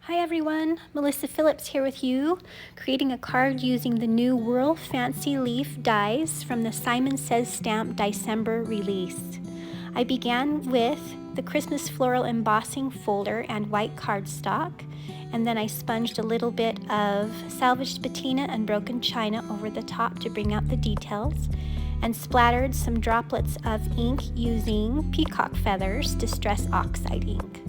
Hi everyone, Melissa Phillips here with you, creating a card using the new Whirl Fancy Leaf dies from the Simon Says Stamp DieCember release. I began with the Christmas floral embossing folder and white cardstock, and then I sponged a little bit of salvaged patina and broken china over the top to bring out the details, and splattered some droplets of ink using peacock feathers distress oxide ink.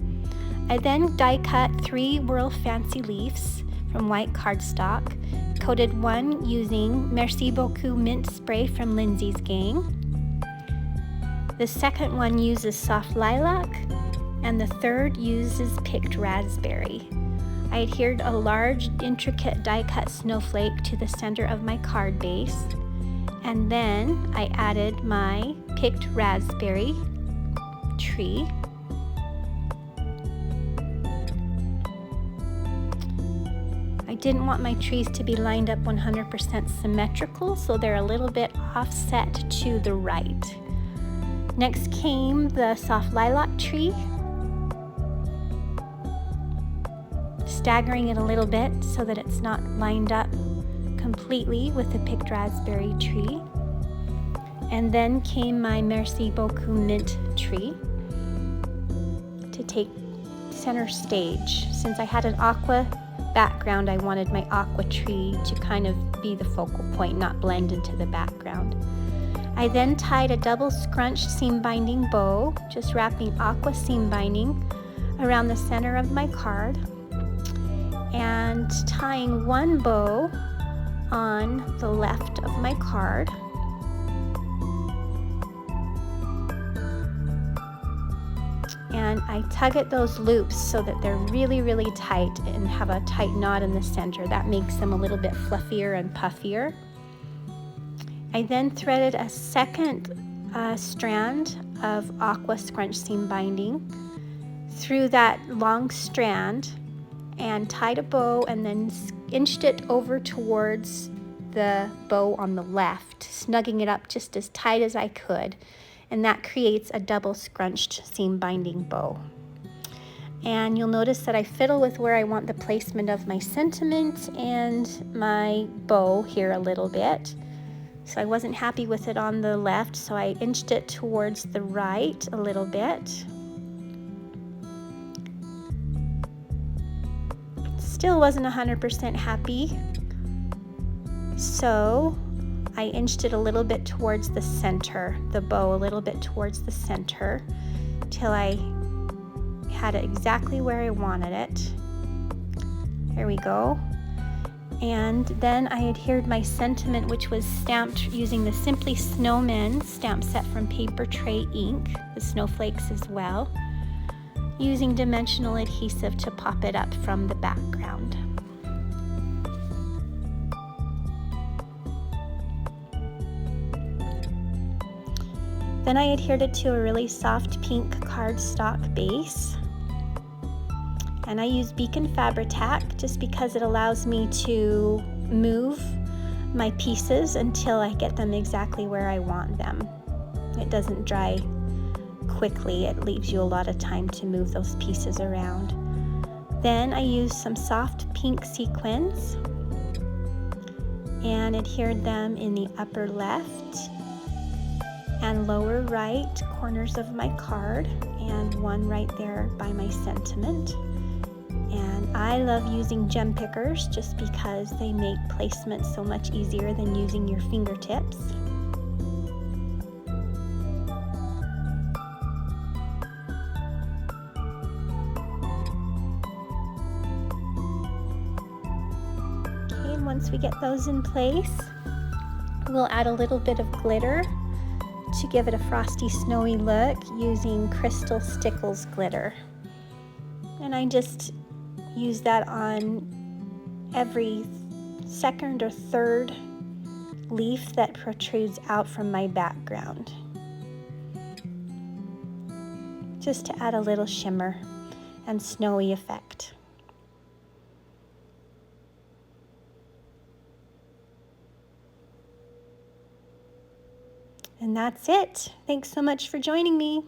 I then die cut 3 Whirl Fancy Leaves from white cardstock, coated one using Merci Beaucoup mint spray from Lindsay's Gang. The second one uses soft lilac, and the third uses picked raspberry. I adhered a large, intricate die cut snowflake to the center of my card base, and then I added my picked raspberry tree. I didn't want my trees to be lined up 100% symmetrical, so they're a little bit offset to the right. Next came the soft lilac tree, staggering it a little bit so that it's not lined up completely with the picked raspberry tree. And then came my Merci Beaucoup mint tree to take center stage. Since I had an aqua background, I wanted my aqua tree to kind of be the focal point, not blend into the background. I then tied a double scrunched seam binding bow, just wrapping aqua seam binding around the center of my card and tying one bow on the left of my card. And I tug at those loops so that they're really, really tight and have a tight knot in the center. That makes them a little bit fluffier and puffier. I then threaded a second strand of aqua scrunch seam binding through that long strand and tied a bow, and then inched it over towards the bow on the left, snugging it up just as tight as I could. And that creates a double scrunched seam binding bow. And you'll notice that I fiddle with where I want the placement of my sentiment and my bow here a little bit. So I wasn't happy with it on the left, so I inched it towards the right a little bit. Still wasn't 100% happy, so I inched it a little bit towards the center, the bow a little bit towards the center, till I had it exactly where I wanted it. There we go. And then I adhered my sentiment, which was stamped using the Simply Snowmen stamp set from Paper Tray ink, the snowflakes as well, using dimensional adhesive to pop it up from the background. Then I adhered it to a really soft pink cardstock base. And I use Beacon Fabri-Tac just because it allows me to move my pieces until I get them exactly where I want them. It doesn't dry quickly, it leaves you a lot of time to move those pieces around. Then I used some soft pink sequins and adhered them in the upper left and lower right corners of my card, and one right there by my sentiment. And I love using gem pickers just because they make placement so much easier than using your fingertips. Okay, and once we get those in place, we'll add a little bit of glitter to give it a frosty, snowy look using Crystal Stickles glitter. And I just use that on every second or third leaf that protrudes out from my background, just to add a little shimmer and snowy effect. And that's it. Thanks so much for joining me.